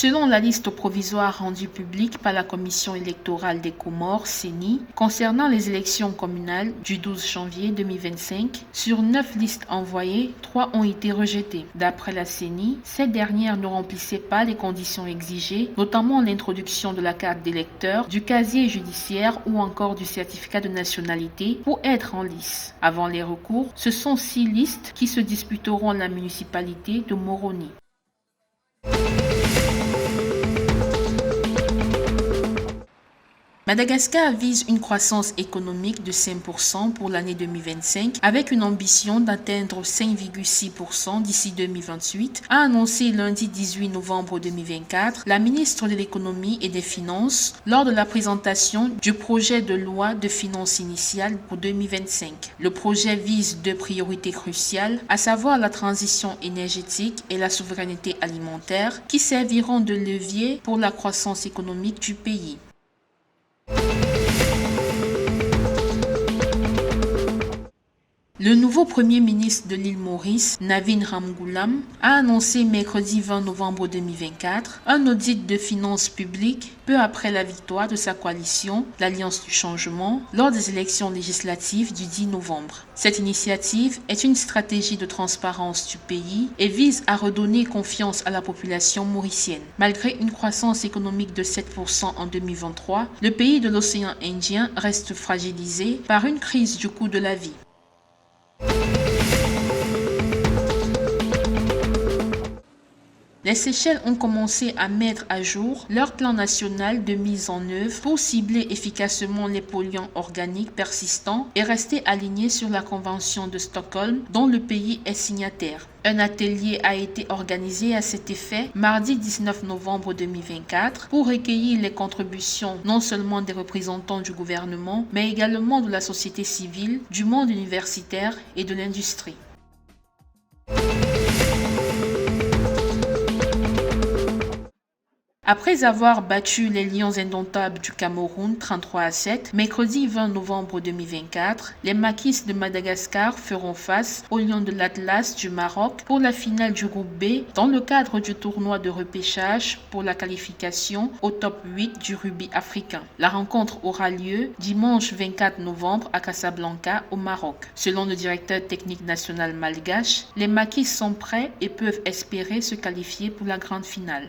Selon la liste provisoire rendue publique par la Commission électorale des Comores, CENI, concernant les élections communales du 12 janvier 2025, sur 9 listes envoyées, 3 ont été rejetées. D'après la CENI, ces dernières ne remplissaient pas les conditions exigées, notamment l'introduction de la carte d'électeur, du casier judiciaire ou encore du certificat de nationalité pour être en lice. Avant les recours, ce sont 6 listes qui se disputeront la municipalité de Moroni. Madagascar vise une croissance économique de 5% pour l'année 2025 avec une ambition d'atteindre 5,6% d'ici 2028, a annoncé lundi 18 novembre 2024 la ministre de l'Économie et des Finances lors de la présentation du projet de loi de finances initiale pour 2025. Le projet vise 2 priorités cruciales, à savoir la transition énergétique et la souveraineté alimentaire, qui serviront de levier pour la croissance économique du pays. Le nouveau Premier ministre de l'île Maurice, Navin Ramgoolam, a annoncé mercredi 20 novembre 2024 un audit de finances publiques peu après la victoire de sa coalition, l'Alliance du Changement, lors des élections législatives du 10 novembre. Cette initiative est une stratégie de transparence du pays et vise à redonner confiance à la population mauricienne. Malgré une croissance économique de 7% en 2023, le pays de l'océan Indien reste fragilisé par une crise du coût de la vie. Les Seychelles ont commencé à mettre à jour leur plan national de mise en œuvre pour cibler efficacement les polluants organiques persistants et rester alignés sur la Convention de Stockholm dont le pays est signataire. Un atelier a été organisé à cet effet mardi 19 novembre 2024 pour recueillir les contributions non seulement des représentants du gouvernement mais également de la société civile, du monde universitaire et de l'industrie. Après avoir battu les Lions indomptables du Cameroun 33-7, mercredi 20 novembre 2024, les Maquis de Madagascar feront face aux Lions de l'Atlas du Maroc pour la finale du groupe B dans le cadre du tournoi de repêchage pour la qualification au top 8 du rugby africain. La rencontre aura lieu dimanche 24 novembre à Casablanca au Maroc. Selon le directeur technique national malgache, les Maquis sont prêts et peuvent espérer se qualifier pour la grande finale.